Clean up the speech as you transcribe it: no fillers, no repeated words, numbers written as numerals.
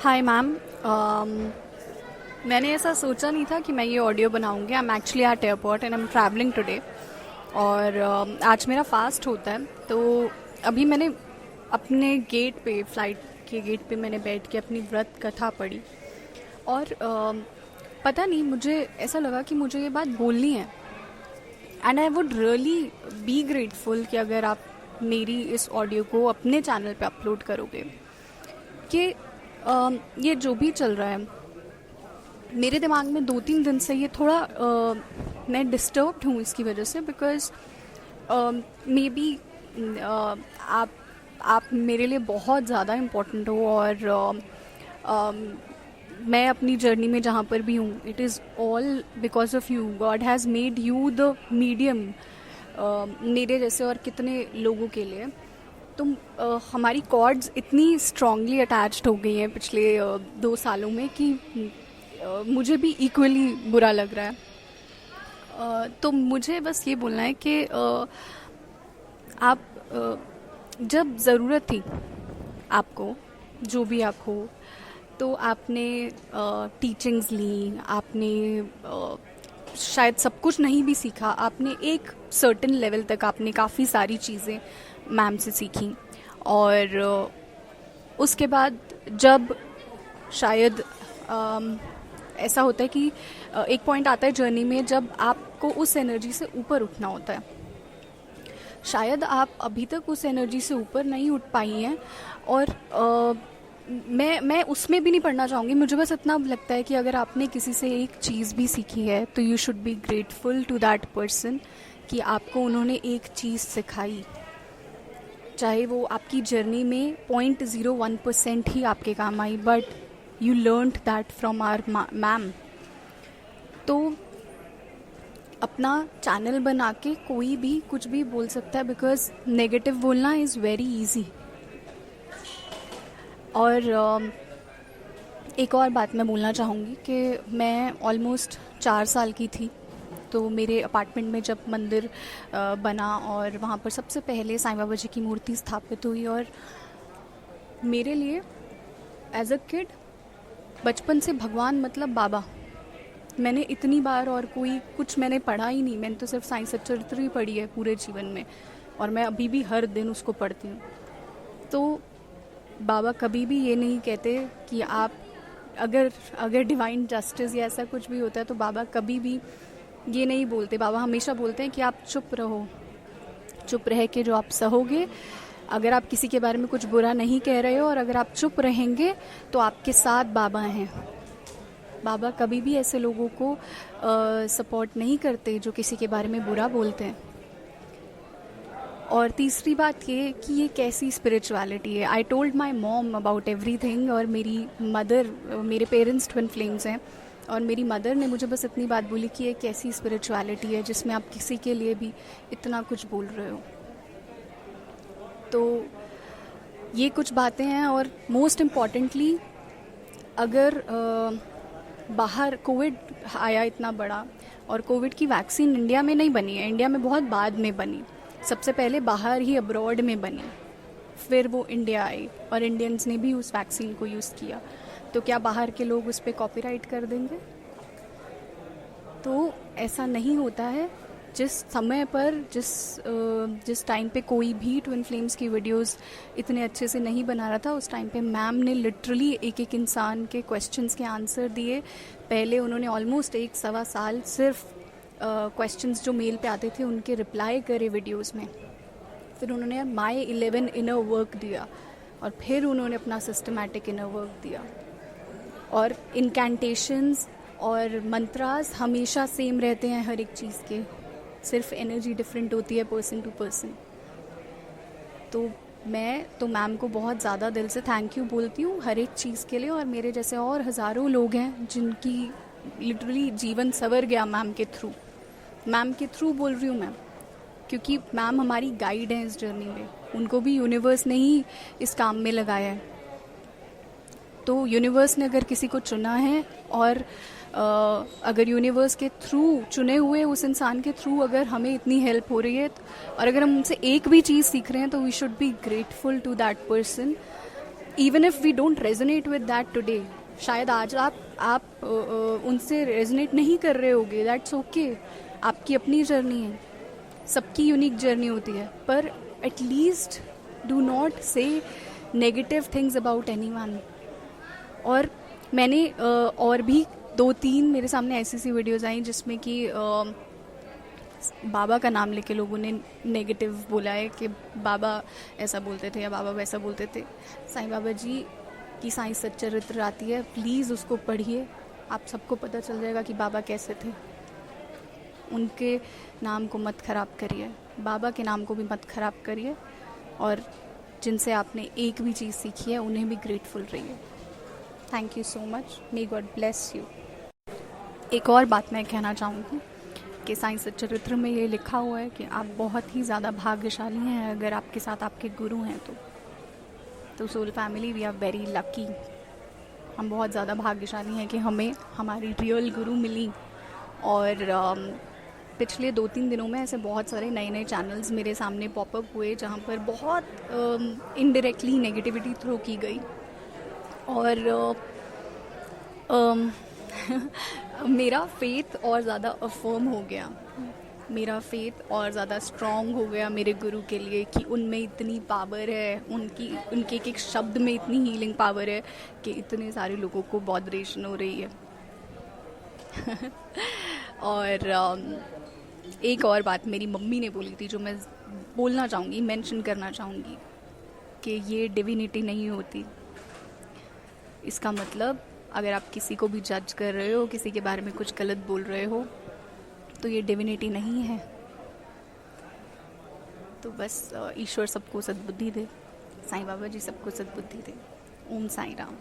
Hi ma'am. मैंने ऐसा सोचा नहीं था कि मैं ये ऑडियो बनाऊंगी। I am actually eight airport and I am travelling today. और आज मेरा फास्ट होता है, तो अभी मैंने अपने गेट पे, फ्लाइट के गेट पे मैंने बैठ के अपनी व्रत कथा पढ़ी। और पता नहीं, मुझे ऐसा लगा कि मुझे ये बात बोलनी है। And I would really be grateful कि अगर आप मेरी इस ऑडियो को अपने चैनल पे अपलोड करोगे। कि ये जो भी चल रहा है, मेरे दिमाग में 2-3 दिन से ये थोड़ा मैं डिस्टर्ब्ड हूँ इसकी वजह से। बिकॉज मे बी आप मेरे लिए बहुत ज़्यादा इम्पोर्टेंट हो। और मैं अपनी जर्नी में जहाँ पर भी हूँ, it is all because of you. God has made you the medium मेरे जैसे और कितने लोगों के लिए। तुम हमारी कॉर्ड्स इतनी स्ट्रांगली अटैच्ड हो गई हैं पिछले 2 सालों में कि मुझे भी इक्वली बुरा लग रहा है। तो मुझे बस ये बोलना है कि आप जब ज़रूरत थी आपको, जो भी आप हो, तो आपने टीचिंग्स ली, आपने शायद सब कुछ नहीं भी सीखा, आपने एक सर्टेन लेवल तक आपने काफ़ी सारी चीज़ें मैम से सीखी। और उसके बाद जब शायद ऐसा होता है कि एक पॉइंट आता है जर्नी में जब आपको उस एनर्जी से ऊपर उठना होता है। शायद आप अभी तक उस एनर्जी से ऊपर नहीं उठ पाई हैं। और मैं उसमें भी नहीं पढ़ना चाहूँगी। मुझे बस इतना लगता है कि अगर आपने किसी से एक चीज़ भी सीखी है तो you should be grateful to that person कि आपको उन्होंने एक चीज़ सिखाई, चाहे वो आपकी जर्नी में 0.01% ही आपके काम आई, but you learned that from our ma'am. तो अपना चैनल बना के कोई भी कुछ भी बोल सकता है, बिकॉज नेगेटिव बोलना इज़ वेरी इजी। और एक और बात मैं बोलना चाहूँगी कि मैं ऑलमोस्ट 4 साल की थी, तो मेरे अपार्टमेंट में जब मंदिर बना और वहाँ पर सबसे पहले साईं बाबा जी की मूर्ति स्थापित हुई। और मेरे लिए एज अ किड बचपन से भगवान मतलब बाबा। मैंने इतनी बार और कोई कुछ मैंने पढ़ा ही नहीं। मैंने तो सिर्फ साईं सच्चरित्र ही पढ़ी है पूरे जीवन में, और मैं अभी भी हर दिन उसको पढ़ती हूँ। तो बाबा कभी भी ये नहीं कहते कि आप अगर डिवाइन जस्टिस या ऐसा कुछ भी होता है तो बाबा कभी भी ये नहीं बोलते। बाबा हमेशा बोलते हैं कि आप चुप रहो, चुप रह के जो आप सहोगे, अगर आप किसी के बारे में कुछ बुरा नहीं कह रहे हो और अगर आप चुप रहेंगे तो आपके साथ बाबा हैं। बाबा कभी भी ऐसे लोगों को सपोर्ट नहीं करते जो किसी के बारे में बुरा बोलते हैं। और तीसरी बात ये कि ये कैसी स्पिरिचुअलिटी है। I told my mom about everything. और मेरी मदर, मेरे पेरेंट्स ट्विन फ्लेम्स हैं, और मेरी मदर ने मुझे बस इतनी बात बोली कि ये कैसी स्पिरिचुअलिटी है जिसमें आप किसी के लिए भी इतना कुछ बोल रहे हो। तो ये कुछ बातें हैं। और मोस्ट इम्पॉर्टेंटली, अगर बाहर कोविड आया इतना बड़ा, और कोविड की वैक्सीन इंडिया में नहीं बनी है, इंडिया में बहुत बाद में बनी। सबसे पहले बाहर ही अब्रॉड में बनी, फिर वो इंडिया आई और इंडियंस ने भी उस वैक्सीन को यूज़ किया। तो क्या बाहर के लोग उस पर कॉपीराइट कर देंगे? तो ऐसा नहीं होता है। जिस समय पर जिस टाइम पे कोई भी ट्विन फ्लेम्स की वीडियोस इतने अच्छे से नहीं बना रहा था, उस टाइम पे मैम ने लिटरली एक एक इंसान के क्वेश्चंस के आंसर दिए। पहले उन्होंने ऑलमोस्ट 1-1.25 साल सिर्फ क्वेश्चंस जो मेल पे आते थे उनके रिप्लाई करे वीडियोस में। फिर उन्होंने माई 11 इनर वर्क दिया, और फिर उन्होंने अपना सिस्टमैटिक इनर वर्क दिया। और इनकैंटेशंस और मंत्रास हमेशा सेम रहते हैं हर एक चीज़ के, सिर्फ एनर्जी डिफरेंट होती है पर्सन टू पर्सन। तो मैं तो मैम को बहुत ज़्यादा दिल से थैंक यू बोलती हूँ हर एक चीज़ के लिए। और मेरे जैसे और हज़ारों लोग हैं जिनकी लिटरली जीवन संवर गया मैम के थ्रू। मैम के थ्रू बोल रही हूँ मैं, क्योंकि मैम हमारी गाइड हैं इस जर्नी में। उनको भी यूनिवर्स ने ही इस काम में लगाया है। तो यूनिवर्स ने अगर किसी को चुना है, और अगर यूनिवर्स के थ्रू चुने हुए उस इंसान के थ्रू अगर हमें इतनी हेल्प हो रही है, और अगर हम उनसे एक भी चीज़ सीख रहे हैं, तो we should be grateful to that person. Even if we don't resonate with that today, शायद आज आप उनसे रेजोनेट नहीं कर रहे होगे, दैट्स ओके, आपकी अपनी जर्नी है, सबकी यूनिक जर्नी होती है, पर एटलीस्ट डू नॉट से नेगेटिव थिंग्स अबाउट एनीवन। और मैंने और भी 2-3 मेरे सामने ऐसी वीडियोज़ आई जिसमें कि बाबा का नाम लेके लोगों ने नेगेटिव बोला है कि बाबा ऐसा बोलते थे या बाबा वैसा बोलते थे। साईं बाबा जी की साईं सच्चरित्र आती है, प्लीज़ उसको पढ़िए, आप सबको पता चल जाएगा कि बाबा कैसे थे। उनके नाम को मत ख़राब करिए, बाबा के नाम को भी मत ख़राब करिए, और जिनसे आपने एक भी चीज़ सीखी है उन्हें भी ग्रेटफुल रहिए। Thank you so much, may God bless you. एक और बात मैं कहना चाहूँगी कि साईं सच्चरित्र में ये लिखा हुआ है कि आप बहुत ही ज़्यादा भाग्यशाली हैं अगर आपके साथ आपके गुरु हैं तो soul family we are very lucky. हम बहुत ज़्यादा भाग्यशाली हैं कि हमें हमारी रियल गुरु मिली। और पिछले 2-3 दिनों में ऐसे बहुत सारे नए नए चैनल्स मेरे सामने पॉपअप हुए जहाँ पर बहुत इनडायरेक्टली नेगेटिविटी थ्रो की गई, और मेरा फेथ और ज़्यादा अफर्म हो गया, मेरा फेथ और ज़्यादा स्ट्रॉन्ग हो गया मेरे गुरु के लिए कि उनमें इतनी पावर है, उनके एक शब्द में इतनी हीलिंग पावर है कि इतने सारे लोगों को बॉडरेशन हो रही है। और एक और बात मेरी मम्मी ने बोली थी जो मैं बोलना चाहूँगी, मेंशन करना चाहूँगी, कि ये डिविनिटी नहीं होती। इसका मतलब अगर आप किसी को भी जज कर रहे हो, किसी के बारे में कुछ गलत बोल रहे हो, तो ये डिविनिटी नहीं है। तो बस ईश्वर सबको सद्बुद्धि दे, साईं बाबा जी सबको सद्बुद्धि दे। ओम साईं राम।